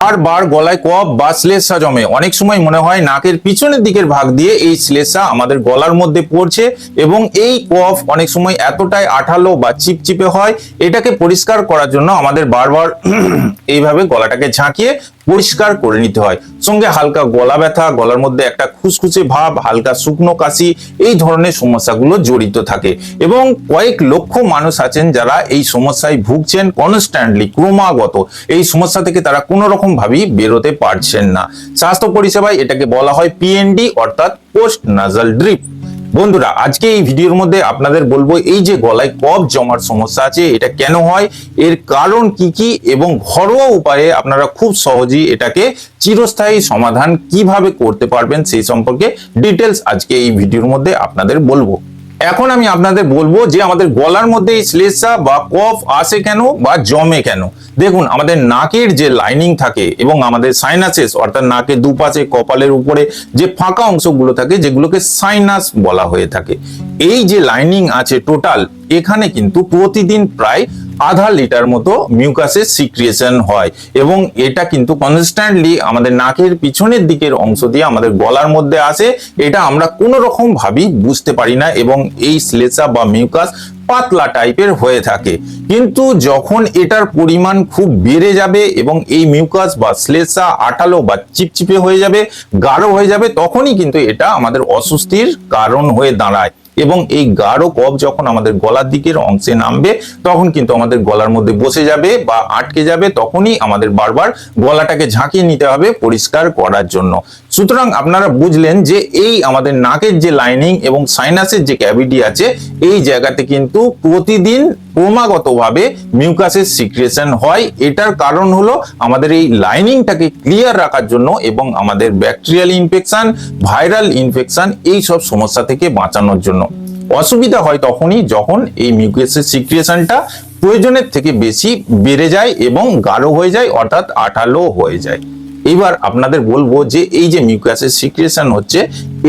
বারবার গলায় কফ বা শ্লেষ্মা জমে। অনেক সময় মনে হয় নাকের পিছনের দিকের ভাগ দিয়ে এই শ্লেষ্মা আমাদের গলার মধ্যে পড়ছে এবং এই কফ অনেক সময় এতটাই আঠালো বা চিপচিপে হয়। এটাকে পরিষ্কার করার জন্য আমাদের বারবার এইভাবে গলাটাকে ঝাঁকিয়ে পরিষ্কার করে নিতে হয়। সঙ্গে হালকা গলা ব্যথা, গলার মধ্যে একটা খুসখুসে ভাব, হালকা শুকনো কাশি, এই ধরনের সমস্যাগুলো জড়িত থাকে এবং কয়েক লক্ষ মানুষ আছেন যারা এই সমস্যায় ভুগছেন কনস্ট্যান্টলি, ক্রমাগত। এই সমস্যা থেকে তারা কোনো রকম ভাবেই বেরোতে পারছেন না। স্বাস্থ্য পরিষেবায় এটাকে বলা হয় পিএনডি অর্থাৎ পোস্ট নাজাল ড্রিপ। বন্ধুরা, আজকে এই ভিডিওর মধ্যে আপনাদের বলবো এই যে গলায় কফ জমার সমস্যা আছে এটা কেন হয়, এর কারণ কি কি এবং ঘরোয়া উপায়ে আপনারা খুব সহজেই এটাকে চিরস্থায়ী সমাধান কিভাবে করতে পারবেন সেই সম্পর্কে ডিটেলস আজকে এই ভিডিওর মধ্যে আপনাদের বলবো। এখন আমি আপনাদের বলবো যে আমাদের গলার মধ্যে এই শ্লেষ্মা বা কফ আসে কেন বা জমে কেন। দেখুন, আমাদের নাকের যে লাইনিং থাকে এবং আমাদের সাইনাসেস অর্থাৎ নাকের দুপাশে কপালের উপরে যে ফাঁকা অংশগুলো থাকে যেগুলোকে সাইনাস বলা হয়ে থাকে, এই যে লাইনিং আছে টোটাল, এখানে কিন্তু প্রতিদিন প্রায় আধা লিটার মতো মিউকাসের সিক্রিয়েশন হয় এবং এটা কিন্তু কনস্ট্যান্টলি আমাদের নাকের পিছনের দিকের অংশ দিয়ে আমাদের গলার মধ্যে আসে। এটা আমরা কোনো রকম ভাবেই বুঝতে পারি না এবং এই শ্লেষ্মা বা মিউকাস পাতলা টাইপের হয়ে থাকে। কিন্তু যখন এটার পরিমাণ খুব বেড়ে যাবে এবং এই মিউকাস বা শ্লেষ্মা আঠালো বা চিপচিপে হয়ে যাবে, গাঢ় হয়ে যাবে, তখনই কিন্তু এটা আমাদের অস্বস্তির কারণ হয়ে দাঁড়ায় এবং এই গাঢ় কফ যখন আমাদের গলার দিকের অংশে নামবে তখন কিন্তু আমাদের গলার মধ্যে বসে যাবে বা আটকে যাবে। তখনই আমাদের বারবার গলাটাকে ঝাঁকিয়ে নিতে হবে পরিষ্কার করার জন্য। সুতরাং আপনারা বুঝলেন যে এই আমাদের নাকের যে লাইনিং এবং সাইনাসের যে ক্যাভিটি আছে, এই জায়গাতে কিন্তু প্রতিদিন ক্রমাগতভাবে মিউকাসের সিক্রিয়েশন হয়। এটার কারণ হলো আমাদের এই লাইনিংটাকে ক্লিয়ার রাখার জন্য এবং আমাদের ব্যাকটেরিয়াল ইনফেকশন, ভাইরাল ইনফেকশন, এই সব সমস্যা থেকে বাঁচানোর জন্য। অসুবিধা হয় তখনই যখন এই মিউকাসের সিক্রিয়েশনটা প্রয়োজনের থেকে বেশি বেড়ে যায় এবং গাঢ় হয়ে যায় অর্থাৎ আঠালো হয়ে যায়। এবার আপনাদের বলবো যে এই যে মিউকাসের সিক্রিয়েশন হচ্ছে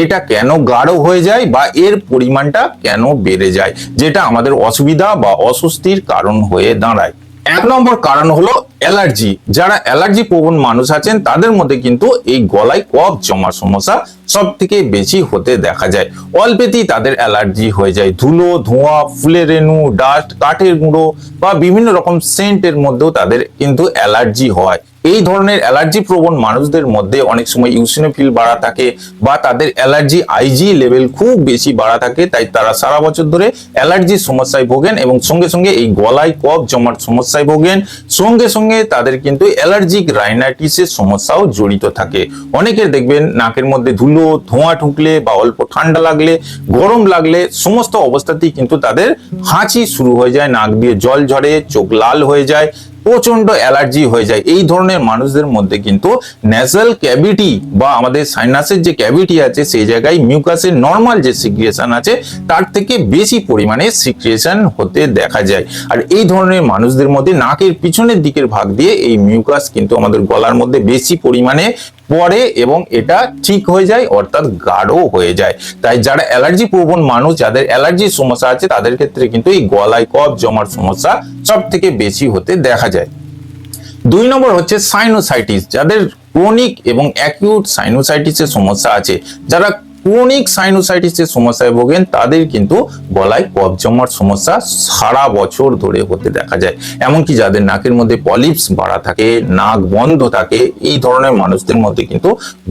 এটা কেন গাঢ় হয়ে যায় বা এর পরিমাণটা কেন বেড়ে যায়, যেটা আমাদের অসুবিধা বা অস্বস্তির কারণ হয়ে দাঁড়ায়। এক নম্বর কারণ হলো অ্যালার্জি। যারা অ্যালার্জি প্রবণ মানুষ আছেন তাদের মধ্যে কিন্তু এই গলায় কফ জমার সমস্যা সব থেকে বেশি হতে দেখা যায়। অল্পেতেই তাদের অ্যালার্জি হয়ে যায়। ধুলো, ধোঁয়া, ফুলের রেণু, ডাস্ট, কাঠের গুঁড়ো বা বিভিন্ন রকম সেন্টের মধ্যেও তাদের কিন্তু অ্যালার্জি হয়। এই ধরনের অ্যালার্জি প্রবণ মানুষদের মধ্যে অনেক সময় ইউসিনোফিল বাড়া থাকে বা তাদের অ্যালার্জি আইজি লেভেল খুব বেশি বাড়া থাকে, তাই তারা সারা বছর ধরে অ্যালার্জির সমস্যায় ভোগেন এবং সঙ্গে সঙ্গে এই গলায় কফ জমার সমস্যায় ভোগেন। সঙ্গে সঙ্গে তাদের কিন্তু অ্যালার্জিক রাইনাইটিসের সমস্যাও জড়িত থাকে। অনেকের দেখবেন নাকের মধ্যে ধুলো, ধোঁয়া ঢুকলে বা অল্প ঠান্ডা লাগলে, গরম লাগলে সমস্ত অবস্থাতেই কিন্তু তাদের হাঁচি শুরু হয়ে যায়, নাক দিয়ে জল ঝরে, চোখ লাল হয়ে যায়, প্রচন্ড অ্যালার্জি হয়ে যায়। এই ধরনের মানুষদের মধ্যে কিন্তু ন্যাসাল ক্যাভিটি বা আমাদের সাইনাসের যে ক্যাভিটি আছে সেই জায়গায় মিউকাসের নর্মাল যে সিক্রিয়েশন আছে তার থেকে বেশি পরিমাণে সিক্রিয়েশন হতে দেখা যায়। আর এই ধরনের মানুষদের মধ্যে নাকের পিছনের দিকের ভাগ দিয়ে এই মিউকাস কিন্তু আমাদের গলার মধ্যে বেশি পরিমাণে পরে এবং এটা ঠিক হয়ে যায় অর্থাৎ গাঢ় হয়ে যায়। তাই যারা অ্যালার্জি প্রবণ মানুষ, যাদের অ্যালার্জির সমস্যা আছে, তাদের ক্ষেত্রে কিন্তু এই গলায় কফ জমার সমস্যা সব থেকে বেশি হতে দেখা যায়। দুই নম্বর হচ্ছে সাইনোসাইটিস। যাদের ক্রনিক এবং অ্যাকিউট সাইনোসাইটিসের সমস্যা আছে, যারা ক্রনিক সাইনোসাইটিসের সমস্যায় ভোগেন, তাদের কিন্তু গলায় কফ জমার সমস্যা সারা বছর ধরে হতে দেখা যায়। এমনকি যাদের নাকের মধ্যে পলিপস বাড়া থাকে, নাক বন্ধ থাকে, এই ধরনের মানুষদের মধ্যে কিন্তু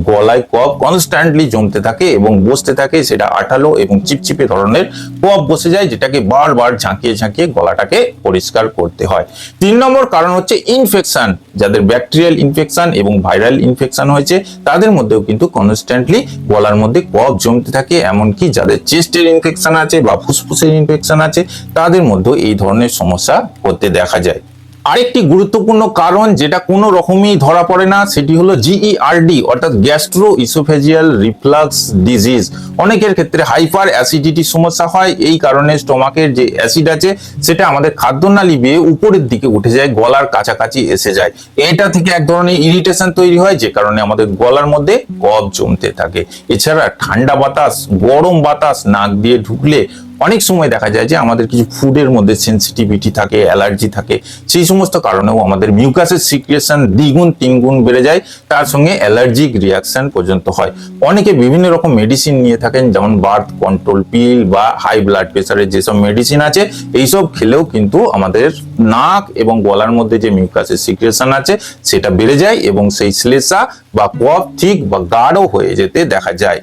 গলায় কফ কনস্ট্যান্টলি জমতে থাকে এবং বসতে থাকে। সেটা আঠালো এবং চিপচিপে ধরনের কফ বসে যায়, যেটাকে বারবার ঝাঁকিয়ে ঝাঁকিয়ে গলাটাকে পরিষ্কার করতে হয়। তিন নম্বর কারণ হচ্ছে ইনফেকশন। যাদের ব্যাকটেরিয়াল ইনফেকশন এবং ভাইরাল ইনফেকশন হয়েছে তাদের মধ্যেও কিন্তু কনস্ট্যান্টলি গলার মধ্যে কফ জমতে থাকে। এমনকি যাদের চেস্টের ইনফেকশন আছে বা ফুসফুসের ইনফেকশন আছে তাদের মধ্যে এই ধরনের সমস্যা হতে দেখা যায়। আরেকটি গুরুত্বপূর্ণ কারণ যেটা কোনো রকমই ধরা পড়ে না, সেটি হলো জিইআরডি অর্থাৎ গ্যাস্ট্রো ইসোফেজিয়াল রিফ্লাক্স ডিজিজ। অনেকের ক্ষেত্রে হাইপার অ্যাসিডিটির সমস্যা হয়। এই কারণে স্টোমাকের যে অ্যাসিড আছে সেটা আমাদের খাদ্যনালী বেয়ে উপরের দিকে উঠে যায়, গলার কাছাকাছি এসে যায়। এটা থেকে এক ধরনের ইরিটেশন তৈরি হয়, যে কারণে আমাদের গলার মধ্যে কফ জমতে থাকে। এছাড়া ঠান্ডা বাতাস, গরম বাতাস নাক দিয়ে ঢুকলে অনেক সময় দেখা যায় যে আমাদের কিছু ফুডের মধ্যে সেন্সিটিভিটি থাকে, অ্যালার্জি থাকে, সেই সমস্ত কারণেও আমাদের মিউকাসের সিক্রেশন দ্বিগুণ তিনগুণ বেড়ে যায়, তার সঙ্গে অ্যালার্জিক রিয়াকশন পর্যন্ত হয়। অনেকে বিভিন্ন রকম মেডিসিন নিয়ে থাকেন, যেমন বার্থ কন্ট্রোল পিল বা হাই ব্লাড প্রেসারের যেসব মেডিসিন আছে, এইসব খেলেও কিন্তু আমাদের নাক এবং গলার মধ্যে যে মিউকাসের সিক্রেশন আছে সেটা বেড়ে যায় এবং সেই শ্লেষা বা কফ ঠিক বা গাঢ় হয়ে যেতে দেখা যায়।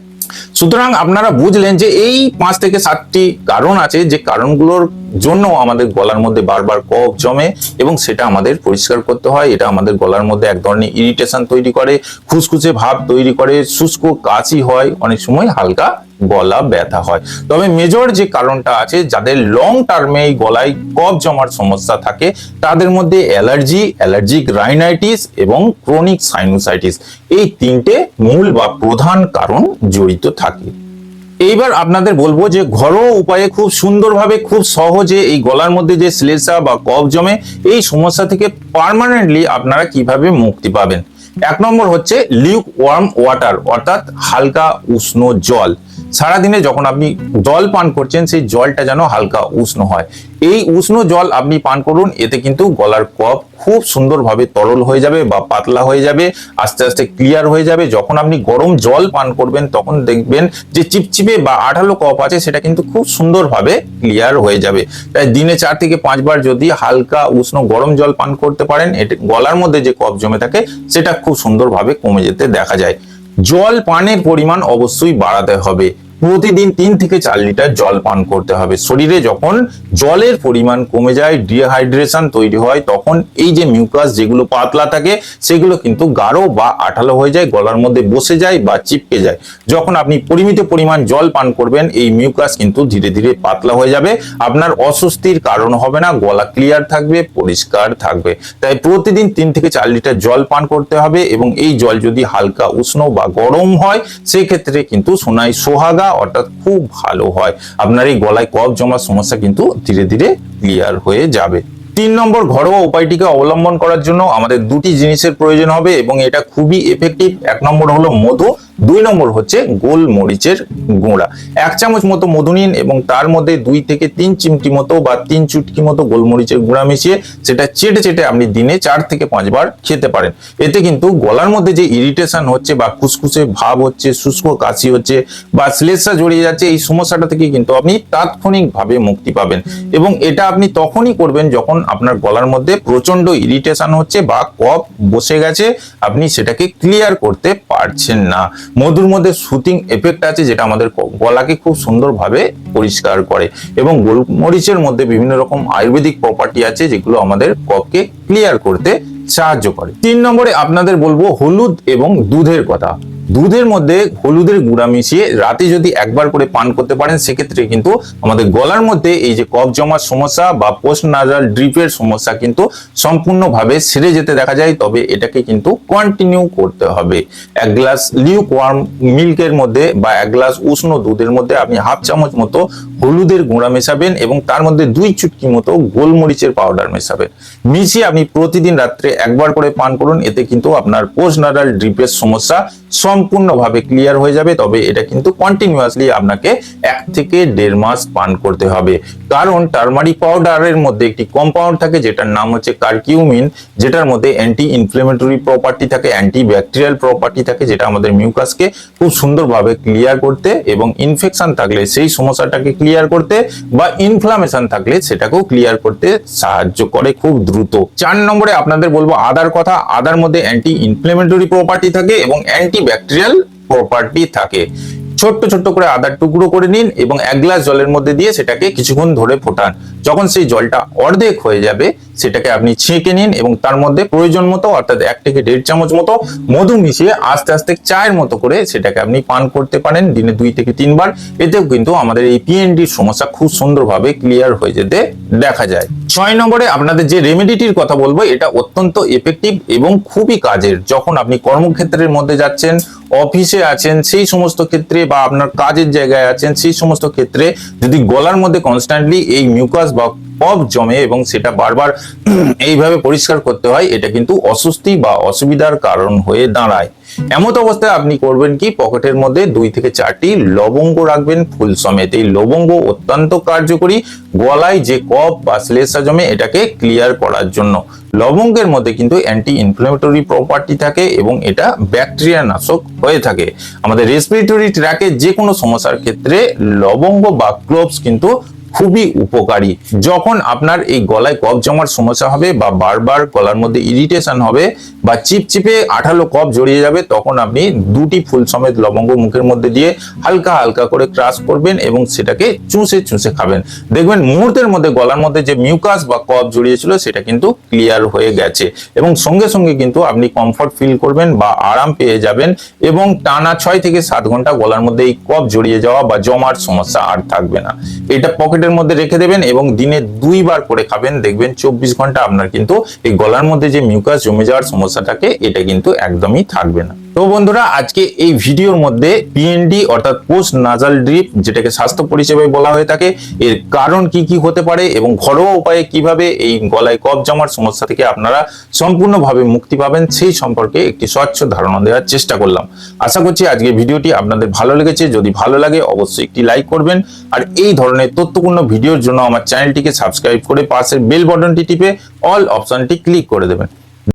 সুতরাং আপনারা বুঝলেন যে এই 5 থেকে 7টি কারণ আছে, যে কারণগুলোর জন্য আমাদের গলার মধ্যে বারবার কফ জমে এবং সেটা আমাদের পরিষ্কার করতে হয়। এটা আমাদের গলার মধ্যে এক ধরনের ইরিটেশন তৈরি করে, খুসখুসে ভাব তৈরি করে, শুষ্ক কাশি হয়, অনেক সময় হালকা গলা ব্যথা হয়। তবে মেজর যে কারণটা আছে, যাদের লং টার্মে এই গলায় কফ জমার সমস্যা থাকে, তাদের মধ্যে অ্যালার্জি, অ্যালার্জিক রাইনাইটিস এবং ক্রনিক সাইনোসাইটিস, এই 3টে মূল বা প্রধান কারণ জড়িত থাকে। এইবার আপনাদের বলবো যে ঘরোয়া উপায়ে খুব সুন্দরভাবে, খুব সহজে এই গলার মধ্যে যে শ্লেষা বা কফ জমে, এই সমস্যা থেকে পার্মানেন্টলি আপনারা কিভাবে মুক্তি পাবেন। 1 নম্বর হচ্ছে লিউক ওয়ার্ম ওয়াটার, অর্থাৎ হালকা উষ্ণ জল। সারাদিনে যখন আপনি জল পান করছেন, সেই জলটা যেন হালকা উষ্ণ হয়। এই উষ্ণ জল আপনি পান করুন, এতে কিন্তু গলার কফ খুব সুন্দরভাবে তরল হয়ে যাবে বা পাতলা হয়ে যাবে, আস্তে আস্তে ক্লিয়ার হয়ে যাবে। যখন আপনি গরম জল পান করবেন, তখন দেখবেন যে চিপচিপে বা আঠালো কফ আছে, সেটা কিন্তু খুব সুন্দরভাবে ক্লিয়ার হয়ে যাবে। তাই দিনে 4 থেকে 5 বার যদি হালকা উষ্ণ গরম জল পান করতে পারেন, এটা গলার মধ্যে যে কফ জমে থাকে সেটা খুব সুন্দরভাবে কমে যেতে দেখা যায়। জল পানের পরিমাণ অবশ্যই বাড়াতে হবে। প্রতিদিন 3 থেকে 4 লিটার জল পান করতে হবে। শরীরে যখন জলের পরিমাণ কমে যায়, ডিহাইড্রেশন তৈরি হয়, তখন এই যে মিউকাস যেগুলো পাতলা থাকে সেগুলো কিন্তু গাঢ় বা আঠালো হয়ে যায়, গলার মধ্যে বসে যায় বা চিপকে যায়। যখন আপনি পরিমিত পরিমাণ জল পান করবেন, এই মিউকাস কিন্তু ধীরে ধীরে পাতলা হয়ে যাবে, আপনার অস্বস্তির কারণ হবে না, গলা ক্লিয়ার থাকবে, পরিষ্কার থাকবে। তাই প্রতিদিন 3 থেকে 4 লিটার জল পান করতে হবে এবং এই জল যদি হালকা উষ্ণ বা গরম হয়, সেই ক্ষেত্রে কিন্তু সোনাই সোহাগা অর্থাৎ খুব ভালো হয়। আপনার এই গলায় কফ জমার সমস্যা কিন্তু ধীরে ধীরে ক্লিয়ার হয়ে যাবে। 3 নম্বর ঘরোয়া উপায়টিকে অবলম্বন করার জন্য আমাদের 2টি জিনিসের প্রয়োজন হবে এবং এটা খুবই এফেক্টিভ। 1 নম্বর হলো মধু, 2 নম্বর হচ্ছে গোলমরিচের গুঁড়া। 1 চামচ মতো মধু নিন এবং তার মধ্যে 2 থেকে 3 চিমটি মতো বা 3 চুটকি মতো গোলমরিচের গুঁড়া মিশিয়ে সেটা চেটে চেটে আপনি দিনে 4 থেকে 5 বার খেতে পারেন। এতে কিন্তু গলার মধ্যে যে ইরিটেশন হচ্ছে বা খুসখুসে ভাব হচ্ছে, শুষ্ক কাশি হচ্ছে বা শ্লেষা জড়িয়ে যাচ্ছে, এই সমস্যাটা থেকে কিন্তু আপনি তাৎক্ষণিকভাবে মুক্তি পাবেন। এবং এটা আপনি তখনই করবেন যখন আপনার গলার মধ্যে প্রচন্ড ইরিটেশন হচ্ছে বা কফ বসে গেছে, আপনি সেটাকে ক্লিয়ার করতে পারছেন না। মধুর মধ্যে সুথিং এফেক্ট আছে, যেটা আমাদের গলাকে খুব সুন্দরভাবে পরিষ্কার করে এবং গোলমরিচের মধ্যে বিভিন্ন রকম আয়ুর্বেদিক প্রপার্টি আছে, যেগুলো আমাদের কফকে ক্লিয়ার করতে সাহায্য করে। 3 নম্বরে আপনাদের বলবো হলুদ এবং দুধের কথা। দুধের মধ্যে হলুদের গুঁড়া মিশিয়ে রাতে যদি একবার করে পান করতে পারেন, সেক্ষেত্রে কিন্তু আমাদের গলার মধ্যে এই যে কফ জমার সমস্যা বা পোস্ট নাজাল ড্রিপের সমস্যা কিন্তু সম্পূর্ণভাবে সেরে যেতে দেখা যায়। তবে এটাকে কিন্তু কন্টিনিউ করতে হবে। 1 গ্লাস লিউক ওয়ার্ম মিল্কের মধ্যে বা 1 গ্লাস উষ্ণ দুধের মধ্যে আপনি হাফ চামচ মতো হলুদের গুঁড়া মেশাবেন এবং তার মধ্যে 2 চুটকি মতো গোলমরিচের পাউডার মেশাবেন। মিশিয়ে আপনি প্রতিদিন রাত্রে একবার করে পান করুন। এতে কিন্তু আপনার পোস্ট নাজাল ড্রিপের সমস্যা সম্পূর্ণভাবে ক্লিয়ার হয়ে যাবে। তবে এটা কিন্তু কন্টিনিউয়াসলি আপনাকে 1 থেকে 1.5 মাস পান করতে হবে, কারণ টারমারিক পাউডারের মধ্যে একটি কম্পাউন্ড থাকে যেটার নাম হচ্ছে কারকিউমিন, যেটার মধ্যে অ্যান্টি ইনফ্লেমেটরি প্রপার্টি থাকে, অ্যান্টি ব্যাকটেরিয়াল প্রপার্টি থাকে, যেটা আমাদের মিউকাসকে খুব সুন্দরভাবে ক্লিয়ার করতে এবং ইনফেকশন থাকলে সেই সমস্যাটাকে ক্লিয়ার করতে বা ইনফ্লামেশন থাকলে সেটাকেও ক্লিয়ার করতে সাহায্য করে খুব দ্রুত। 4 নম্বরে আপনাদের বলবো আদার কথা। আদার মধ্যে অ্যান্টি ইনফ্লেমেটরি প্রপার্টি থাকে এবং অ্যান্টি ব্যাকটেরিয়াল প্রপার্টি থাকে। ছোট্ট ছোট্ট করে আদার টুকরো করে নিন এবং 1 গ্লাস জলের মধ্যে দিয়ে সেটাকে কিছুক্ষণ ধরে ফোটান। যখন সেই জলটা অর্ধেক হয়ে যাবে, সেটাকে আপনি ছেঁকে নিন এবং তার মধ্যে প্রয়োজন মতো অর্থাৎ 1 থেকে 1.5 চামচ মতো মধু মিশিয়ে আস্তে আস্তে চায়ের মতো করে সেটাকে আপনি পান করতে পারেন দিনে 2 থেকে 3 বার। এতেও কিন্তু আমাদের এই পিএনডির সমস্যা খুব সুন্দরভাবে ক্লিয়ার হয়ে যেতে দেখা যায়। 6 নম্বরে আপনাদের যে রেমেডিটির কথা বলবো, এটা অত্যন্ত এফেক্টিভ এবং খুবই কাজের। যখন আপনি কর্মক্ষেত্রের মধ্যে যাচ্ছেন, অফিসে আছেন সেই সমস্ত ক্ষেত্রে বা আপনার কাজের জায়গায় আছেন সেই সমস্ত ক্ষেত্রে যদি গলার মধ্যে কনস্ট্যান্টলি এই মিউকাস বা কফ জমে এবং সেটা বারবার এইভাবে পরিষ্কার করতে হয়, এটা কিন্তু অস্বস্তি বা অসুবিধার কারণ হয়ে দাঁড়ায়। এমত অবস্থায় আপনি করবেন কি, পকেটের মধ্যে 2 থেকে 4টি লবঙ্গ রাখবেন ফুল সমেত। এই লবঙ্গ অত্যন্ত কার্যকরী গলায় যে কফ বা শ্লেষ্মা জমে এটাকে ক্লিয়ার করার জন্য। লবঙ্গের মধ্যে কিন্তু অ্যান্টি ইনফ্ল্যামেটরি প্রপার্টি থাকে এবং এটা ব্যাকটেরিয়া নাশক হয়ে থাকে। আমাদের রেসপিরেটরি ট্র্যাকের যে কোনো সমস্যার ক্ষেত্রে লবঙ্গ বা ক্লোভস কিন্তু খুবই উপকারী। যখন আপনার এই গলায় কফ জমার সমস্যা হবে বা বারবার গলার মধ্যে ইরিটেশন হবে বা চিপচিপে আঠালো কফ জড়িয়ে যাবে, তখন আপনি 2টি ফুল সমেত লবঙ্গ মুখের মধ্যে দিয়ে হালকা হালকা করে ক্রাশ করবেন এবং সেটাকে চুষে চুষে খাবেন। দেখবেন মুহূর্তের মধ্যে গলার মধ্যে যে মিউকাস বা কফ জড়িয়েছিল সেটা কিন্তু ক্লিয়ার হয়ে গেছে এবং সঙ্গে সঙ্গে কিন্তু আপনি কমফর্ট ফিল করবেন বা আরাম পেয়ে যাবেন এবং টানা 6 থেকে 7 ঘন্টা গলার মধ্যে এই কফ জড়িয়ে যাওয়া বা জমার সমস্যা আর থাকবে না। এটা পকেটের মধ্যে রেখে দেবেন এবং দিনে 2 বার করে খাবেন। দেখবেন 24 ঘন্টা আপনার কিন্তু এই গলার মধ্যে যে মিউকাস জমে যাওয়ার সমস্যাটাকে এটা কিন্তু একদমই থাকবে না। তো বন্ধুরা, আজকে এই ভিডিওর মধ্যে পিএনডি অর্থাৎ পোস্ট নাজাল ড্রিপ, যেটাকে স্বাস্থ্য পরিষেবায় বলা হয়ে থাকে, এর কারণ কি কি হতে পারে এবং ঘরোয়া উপায়ে কিভাবে এই গলায় কফ জমার সমস্যা থেকে আপনারা সম্পূর্ণভাবে মুক্তি পাবেন সেই সম্পর্কে একটি স্বচ্ছ ধারণা দেওয়ার চেষ্টা করলাম। আশা করছি আজকের ভিডিওটি আপনাদের ভালো লেগেছে। যদি ভালো লাগে অবশ্যই একটি লাইক করবেন আর এই ধরনের তথ্যপূর্ণ ভিডিওর জন্য আমার চ্যানেলটিকে সাবস্ক্রাইব করে পাশের বেল বাটনটি টিপে অল অপশনটি ক্লিক করে দেবেন।